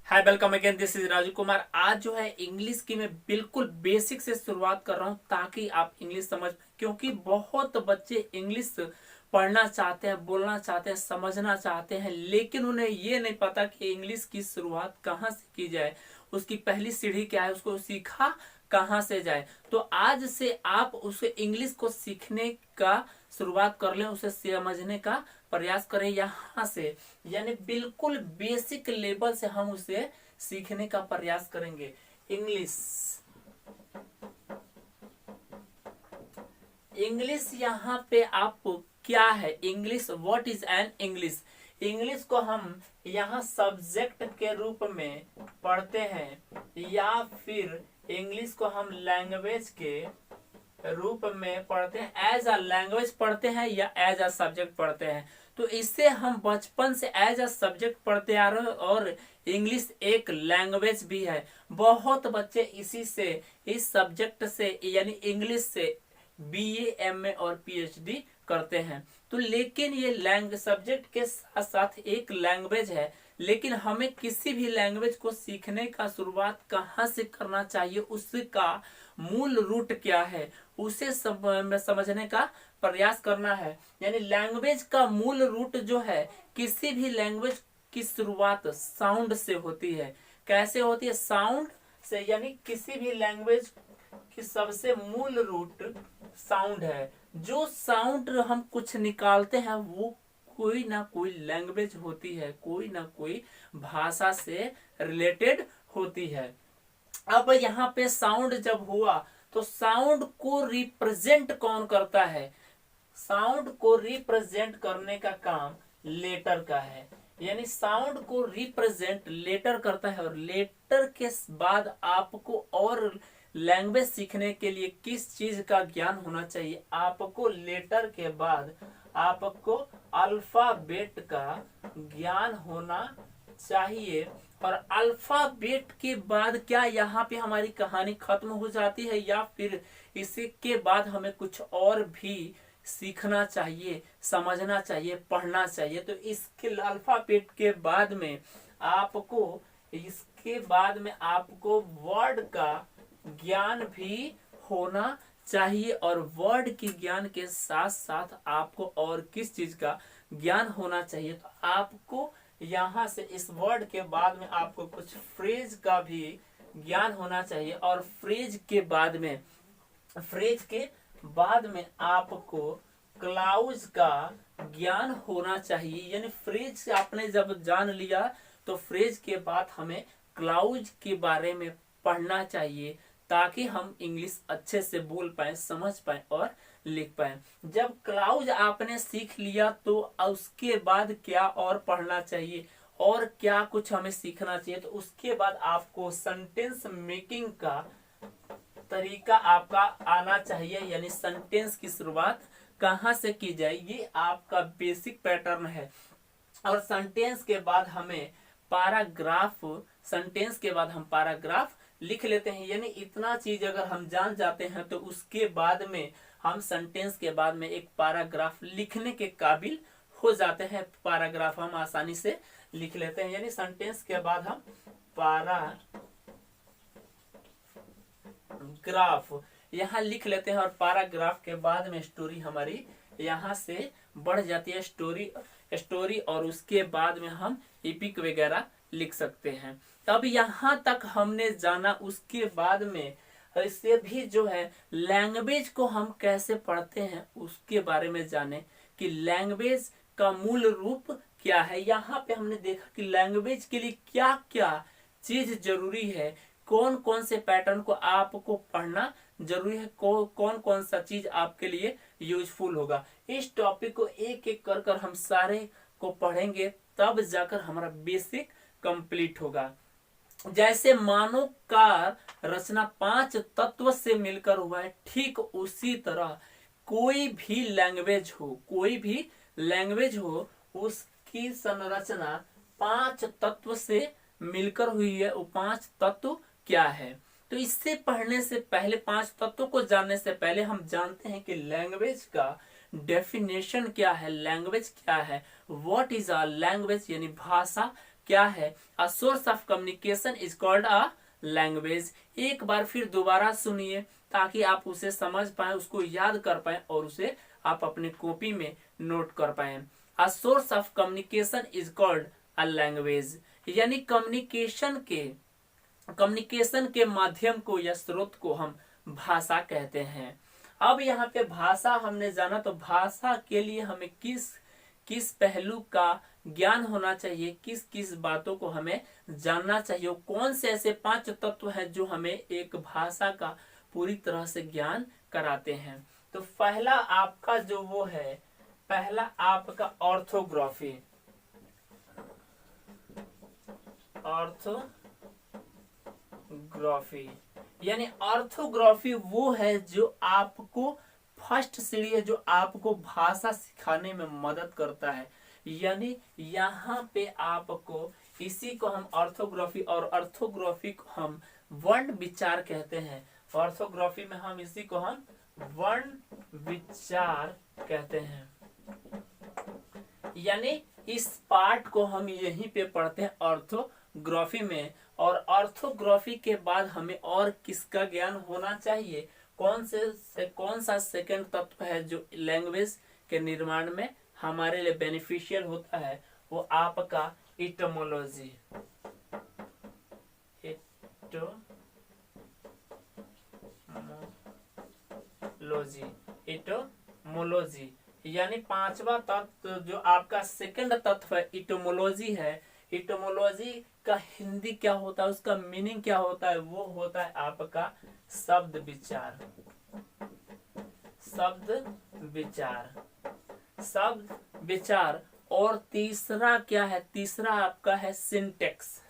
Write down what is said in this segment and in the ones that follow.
Hi welcome again, this is Raju Kumar. आज जो है इंग्लिश की मैं बिल्कुल बेसिक से शुरुआत कर रहा हूं ताकि आप इंग्लिश समझ पाए, क्योंकि बहुत बच्चे इंग्लिश पढ़ना चाहते हैं, बोलना चाहते हैं, समझना चाहते हैं, लेकिन उन्हें ये नहीं पता कि इंग्लिश की शुरुआत कहाँ से की जाए, उसकी पहली सीढ़ी क्या है, उसको सीखा कहाँ से जाए। तो आज से आप उसे इंग्लिश को सीखने का शुरुआत कर लें, उसे समझने का प्रयास करें यहाँ से, यानी बिल्कुल बेसिक लेवल से हम उसे सीखने का प्रयास करेंगे। इंग्लिश इंग्लिश यहाँ पे आप क्या है, English what is an English. English को हम यहाँ सब्जेक्ट के रूप में पढ़ते हैं या फिर इंग्लिश को हम लैंग्वेज के रूप में पढ़ते हैं, एज अ लैंग्वेज पढ़ते हैं या एज अ सब्जेक्ट पढ़ते हैं। तो इससे हम बचपन से एज अ सब्जेक्ट पढ़ते आ रहे हैं और इंग्लिश एक लैंग्वेज भी है। बहुत बच्चे इसी से, इस सब्जेक्ट से यानी इंग्लिश से बीए, एमए और पीएचडी करते हैं। तो लेकिन ये लैंग्वेज सब्जेक्ट के साथ साथ एक लैंग्वेज है, लेकिन हमें किसी भी लैंग्वेज को सीखने का शुरुआत कहाँ से करना चाहिए, उसका मूल रूट क्या है, उसे समझने का प्रयास करना है। यानी लैंग्वेज का मूल रूट जो है, किसी भी लैंग्वेज की शुरुआत साउंड से होती है। कैसे होती है? साउंड से, यानी किसी भी लैंग्वेज की सबसे मूल रूट साउंड है। जो साउंड हम कुछ निकालते हैं वो कोई ना कोई लैंग्वेज होती है, कोई ना कोई भाषा से रिलेटेड होती है। अब यहाँ पे साउंड जब हुआ तो साउंड को रिप्रेजेंट कौन करता है? साउंड को रिप्रेजेंट करने का काम लेटर का है। यानी साउंड को रिप्रेजेंट लेटर करता है, और लेटर के बाद आपको और लैंग्वेज सीखने के लिए किस चीज का ज्ञान होना चाहिए? आपको लेटर के बाद आपको अल्फाबेट का ज्ञान होना चाहिए। और अल्फाबेट के बाद क्या यहाँ पे हमारी कहानी खत्म हो जाती है, या फिर इसके बाद हमें कुछ और भी सीखना चाहिए, समझना चाहिए, पढ़ना चाहिए? तो इसके अल्फाबेट के बाद में आपको इसके बाद में आपको वर्ड का ज्ञान भी होना चाहिए, और वर्ड के ज्ञान के साथ साथ आपको और किस चीज का ज्ञान होना चाहिए? तो आपको यहाँ से इस वर्ड के बाद में आपको कुछ फ्रेज का भी ज्ञान होना चाहिए, और फ्रेज के बाद में आपको क्लाउज का ज्ञान होना चाहिए। यानी फ्रेज आपने जब जान लिया तो फ्रेज के बाद हमें क्लाउज के बारे में पढ़ना चाहिए, ताकि हम इंग्लिश अच्छे से बोल पाए, समझ पाए और लिख पाए। जब क्लाउज आपने सीख लिया तो उसके बाद क्या और पढ़ना चाहिए और क्या कुछ हमें सीखना चाहिए? तो उसके बाद आपको सेंटेंस मेकिंग का तरीका आपका आना चाहिए। यानी सेंटेंस की शुरुआत कहाँ से की जाए, ये आपका बेसिक पैटर्न है। और सेंटेंस के बाद हमें पैराग्राफ, सेंटेंस के बाद हम पैराग्राफ लिख लेते हैं। यानी इतना चीज अगर हम जान जाते हैं तो उसके बाद में हम सेंटेंस के बाद में एक पैराग्राफ लिखने के काबिल हो जाते हैं। पैराग्राफ हम आसानी से लिख लेते हैं। यानी सेंटेंस के बाद हम पैराग्राफ यहाँ लिख लेते हैं, और पैराग्राफ के बाद में स्टोरी हमारी यहाँ से बढ़ जाती है, स्टोरी और उसके बाद में हम एपिक वगैरह लिख सकते हैं। तब यहाँ तक हमने जाना। उसके बाद में इससे भी जो है लैंग्वेज को हम कैसे पढ़ते हैं उसके बारे में जाने, कि लैंग्वेज का मूल रूप क्या है। यहाँ पे हमने देखा कि लैंग्वेज के लिए क्या क्या चीज जरूरी है, कौन कौन से पैटर्न को आपको पढ़ना जरूरी है, कौन कौन सा चीज आपके लिए यूजफुल होगा। इस टॉपिक को एक एक कर कर हम सारे को पढ़ेंगे, तब जाकर हमारा बेसिक कंप्लीट होगा। जैसे मानव का रचना 5 तत्व से मिलकर हुआ है, ठीक उसी तरह कोई भी लैंग्वेज हो उसकी संरचना 5 तत्व से मिलकर हुई है। वो 5 तत्व क्या है? तो इससे पढ़ने से पहले, 5 तत्वों को जानने से पहले हम जानते हैं कि लैंग्वेज का डेफिनेशन क्या है, लैंग्वेज क्या है, व्हाट इज अ लैंग्वेज, यानी भाषा क्या है? A source of communication is called a language. एक बार फिर दोबारा सुनिए ताकि आप उसे समझ पाए, उसको याद कर पाए और उसे आप अपने कॉपी में नोट कर पाए। A source of communication is called a language, यानी कम्युनिकेशन के माध्यम को या स्रोत को हम भाषा कहते हैं। अब यहाँ पे भाषा हमने जाना, तो भाषा के लिए हमें किस किस पहलू का ज्ञान होना चाहिए, किस किस बातों को हमें जानना चाहिए, कौन से ऐसे 5 तत्व हैं जो हमें एक भाषा का पूरी तरह से ज्ञान कराते हैं। तो पहला आपका जो वो है, पहला आपका ऑर्थोग्राफी। ऑर्थोग्राफी यानी ऑर्थोग्राफी वो है जो आपको फर्स्ट सीढ़ी है जो आपको भाषा सिखाने में मदद करता है। यानी यहाँ पे आपको, इसी को हम ऑर्थोग्राफी, और ऑर्थोग्राफी को हम वर्ण विचार कहते हैं। ऑर्थोग्राफी में हम इसी को हम वर्ण विचार कहते हैं। यानी इस पार्ट को हम यहीं पे पढ़ते हैं ऑर्थोग्राफी में। और ऑर्थोग्राफी के बाद हमें और किसका ज्ञान होना चाहिए, कौन सा सेकंड तत्व है जो लैंग्वेज के निर्माण में हमारे लिए बेनिफिशियल होता है, वो आपका इटोमोलॉजी। इटोमोलॉजी यानी पांचवा तत्व जो आपका सेकंड तत्व है इटोमोलॉजी है। इटोमोलॉजी का हिंदी क्या होता है, उसका मीनिंग क्या होता है, वो होता है आपका शब्द विचार। शब्द विचार। और तीसरा क्या है, तीसरा आपका है सिंटेक्स।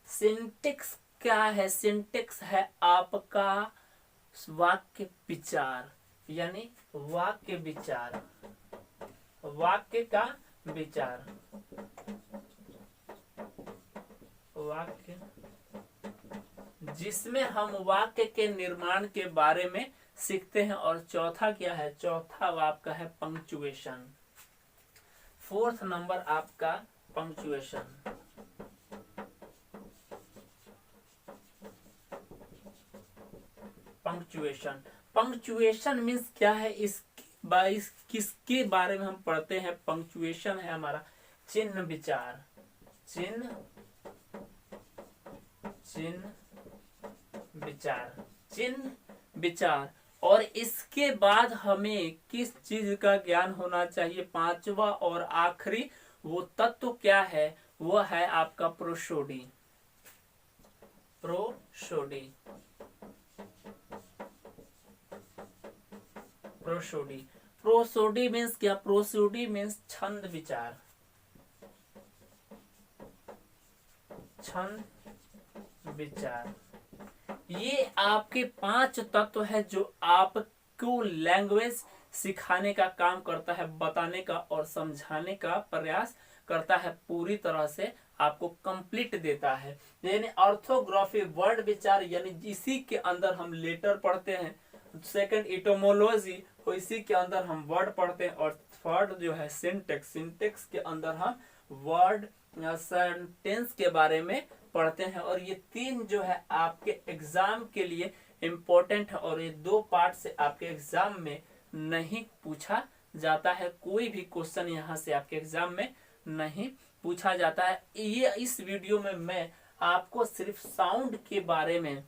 सिंटेक्स क्या है? सिंटेक्स है आपका वाक्य विचार, यानी वाक्य का विचार। वाक्य जिसमें हम वाक्य के निर्माण के बारे में सीखते हैं। और चौथा क्या है? चौथा आपका है पंक्चुएशन। फोर्थ नंबर आपका पंक्चुएशन। पंक्चुएशन मीन्स क्या है? किसके बारे में हम पढ़ते हैं? पंक्चुएशन है हमारा चिन्ह विचार। और इसके बाद हमें किस चीज का ज्ञान होना चाहिए? पांचवा और आखिरी वो तत्व क्या है? वो है आपका प्रोसोडी। प्रोसोडी मीन्स क्या? प्रोसोडी मीन्स छंद विचार। ये आपके 5 तत्व है जो आपको लैंग्वेज सिखाने का काम करता है, बताने का और समझाने का प्रयास करता है, पूरी तरह से आपको कंप्लीट देता है। यानी ऑर्थोग्राफी वर्ड विचार, यानी इसी के अंदर हम लेटर पढ़ते हैं। सेकंड इटोमोलॉजी, इसी के अंदर हम वर्ड पढ़ते हैं। और थर्ड जो है सिंटेक्स के अंदर हम वर्ड सेंटेंस के बारे में पढ़ते हैं। और ये 3 जो है आपके एग्जाम के लिए इम्पोर्टेंट है। और ये 2 पार्ट से आपके एग्जाम में नहीं पूछा जाता है, कोई भी क्वेश्चन यहाँ से आपके एग्जाम में नहीं पूछा जाता है। ये इस वीडियो में मैं आपको सिर्फ साउंड के बारे में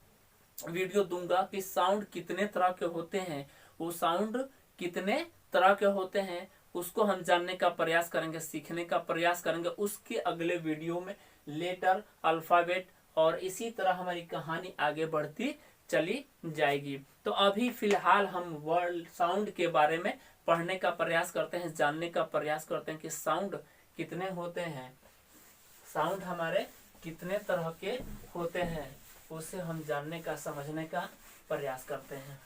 वीडियो दूंगा कि साउंड कितने तरह के होते हैं, वो साउंड कितने तरह के होते हैं, उसको हम जानने का प्रयास करेंगे, सीखने का प्रयास करेंगे। उसके अगले वीडियो में लेटर, अल्फाबेट और इसी तरह हमारी कहानी आगे बढ़ती चली जाएगी। तो अभी फिलहाल हम वर्ड साउंड के बारे में पढ़ने का प्रयास करते हैं, जानने का प्रयास करते हैं कि साउंड कितने होते हैं, साउंड हमारे कितने तरह के होते हैं, उसे हम जानने का, समझने का प्रयास करते हैं।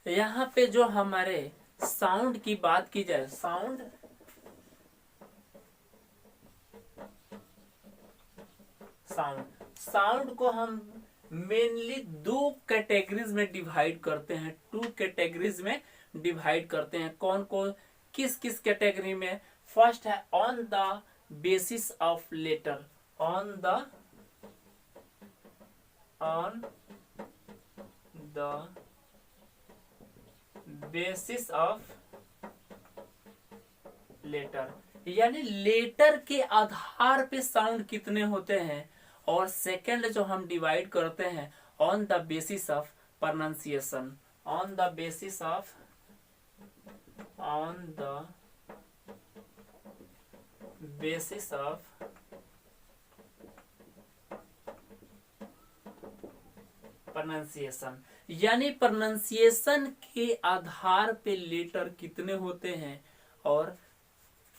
यहाँ पे जो हमारे साउंड की बात की जाए, साउंड साउंड को हम मेनली दो कैटेगरीज में डिवाइड करते हैं, टू कैटेगरीज में डिवाइड करते हैं। कौन कौन, किस किस कैटेगरी में? फर्स्ट है on the basis of letter, on the basis of letter, यानी लेटर के आधार पे साउंड कितने होते हैं। और सेकंड जो हम डिवाइड करते हैं on the basis of pronunciation, on the basis of pronunciation, यानी प्रोनाउंसिएशन के आधार पे लेटर कितने होते हैं और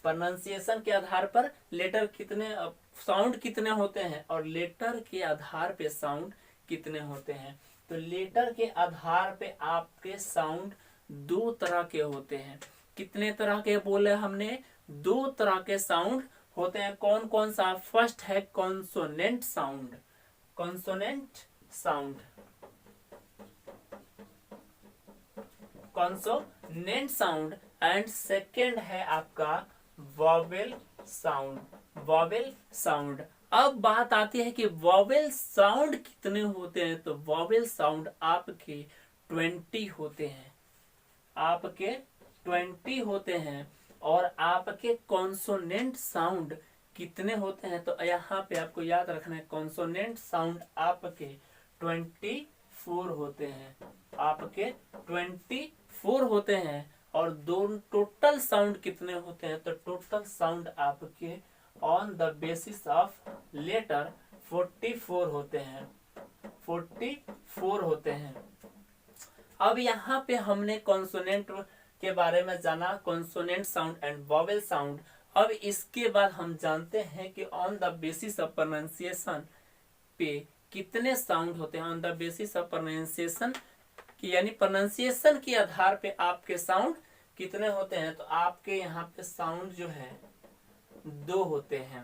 प्रोनाउंसिएशन के आधार पर लेटर कितने, साउंड कितने होते हैं और लेटर के आधार पे साउंड कितने होते हैं। तो लेटर के आधार पे आपके साउंड दो तरह के होते हैं। कितने तरह के बोले हमने? दो तरह के साउंड होते हैं। कौन कौन सा? फर्स्ट है consonant sound, consonant sound, consonant sound, and second है आपका वॉवेल साउंड, वॉवेल साउंड। अब बात आती है कि वॉवेल साउंड कितने होते हैं। तो वॉवेल साउंड आपके 20 होते हैं, आपके 20 होते हैं। और आपके कॉन्सोनेंट साउंड कितने होते हैं? तो यहाँ पे आपको याद रखना है, कॉन्सोनेंट साउंड आपके 24 होते हैं, आपके 24 होते हैं। और दोनों टोटल साउंड कितने होते हैं? तो टोटल साउंड आपके on the basis of letter 44 होते हैं, 44 होते हैं। अब यहाँ पे हमने कॉन्सोनेंट के बारे में जाना, consonant sound and vowel sound. अब इसके बाद हम जानते हैं कि on the basis of pronunciation पे कितने साउंड होते हैं। On the basis of pronunciation कि यानी प्रोनाउंसिएशन के आधार पे आपके साउंड कितने होते हैं। तो आपके यहाँ पे साउंड जो है दो होते हैं,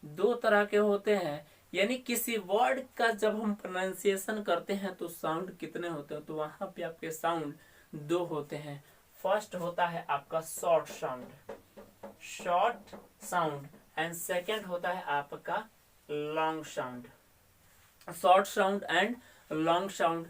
दो तरह के होते हैं। यानी किसी वर्ड का जब हम प्रोनाउंसिएशन करते हैं तो साउंड कितने होते हैं। तो वहां पे आपके साउंड दो होते हैं। फर्स्ट होता है आपका short sound, short sound, and second होता है आपका long sound, short sound and long sound.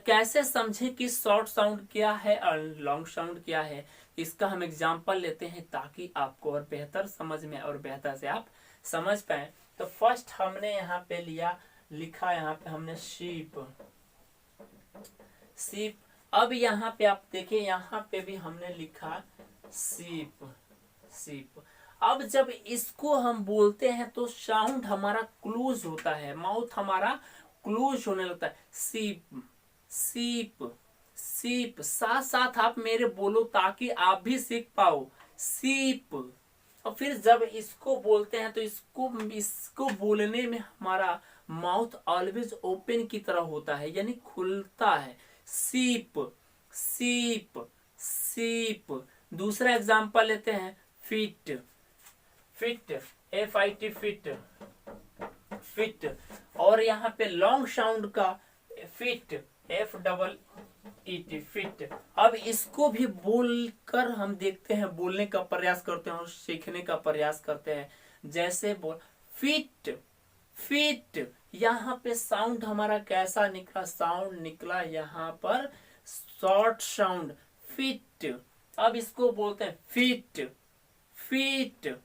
कैसे समझे कि शॉर्ट साउंड क्या है और लॉन्ग साउंड क्या है, इसका हम एग्जांपल लेते हैं ताकि आपको और बेहतर समझ में और बेहतर से आप समझ पाए। तो फर्स्ट हमने यहाँ पे लिखा यहाँ पे हमने शीप, शीप। अब यहाँ पे आप देखिए, यहाँ पे भी हमने लिखा सीप, सीप। अब जब इसको हम बोलते हैं तो साउंड हमारा क्लोज होता है, माउथ हमारा क्लोज होने लगता है। सीप, सीप, सीप। साथ साथ आप मेरे बोलो ताकि आप भी सीख पाओ। सीप। और फिर जब इसको बोलते हैं तो इसको बोलने में हमारा माउथ ऑलवेज ओपन की तरह होता है, यानी खुलता है। सीप, सीप, सीप। दूसरा एग्जांपल लेते हैं, fit, fit, FIT, fit, fit. और यहाँ पे लॉन्ग साउंड का फिट, FEET, फिट। अब इसको भी बोलकर हम देखते हैं, बोलने का प्रयास करते हैं और सीखने का प्रयास करते हैं। जैसे बोल फिट, फिट। यहाँ पे साउंड हमारा कैसा निकला? साउंड निकला यहाँ पर शॉर्ट साउंड, फिट। अब इसको बोलते हैं फिट, फिट,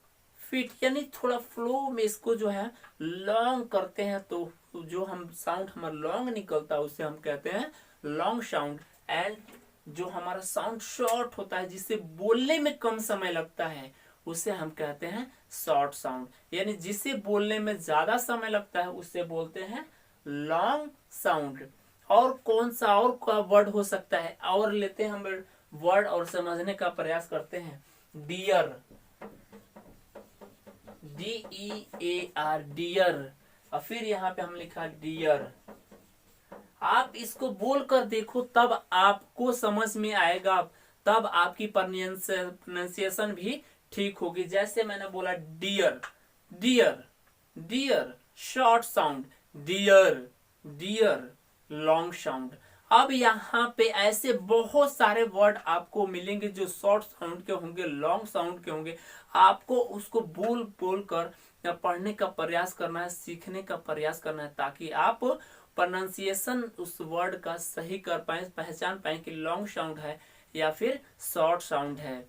फिट, यानी थोड़ा फ्लो में इसको जो है लॉन्ग करते हैं तो जो हम साउंड हमारा लॉन्ग निकलता है उसे हम कहते हैं लॉन्ग साउंड। एंड जो हमारा साउंड शॉर्ट होता है, जिसे बोलने में कम समय लगता है, उसे हम कहते हैं शॉर्ट साउंड। यानी जिसे बोलने में ज्यादा समय लगता है उसे बोलते हैं लॉन्ग साउंड। और कौन सा और का वर्ड हो सकता है? और लेते हैं हम वर्ड और समझने का प्रयास करते हैं। Dear, DEAR, dear. और फिर यहाँ पे हम लिखा डियर। आप इसको बोलकर देखो तब आपको समझ में आएगा, तब आपकी प्रोनाउंसिएशन भी ठीक होगी। जैसे मैंने बोला dear, dear, dear, short sound dear, dear, long sound. अब यहाँ पे ऐसे बहुत सारे वर्ड आपको मिलेंगे जो शॉर्ट साउंड के होंगे, लॉन्ग साउंड के होंगे। आपको उसको बोल बोल कर पढ़ने का प्रयास करना है, सीखने का प्रयास करना है, ताकि आप प्रोनाउंसिएशन उस वर्ड का सही कर पाए, पहचान पाए कि लॉन्ग साउंड है या फिर शॉर्ट साउंड है।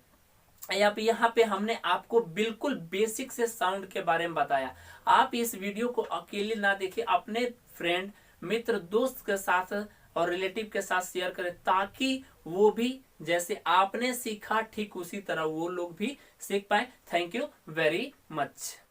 यहाँ पे हमने आपको बिल्कुल बेसिक से साउंड के बारे में बताया। आप इस वीडियो को अकेले ना देखिए, अपने फ्रेंड, मित्र, दोस्त के साथ और रिलेटिव के साथ शेयर करें, ताकि वो भी जैसे आपने सीखा ठीक उसी तरह वो लोग भी सीख पाए। Thank you very much.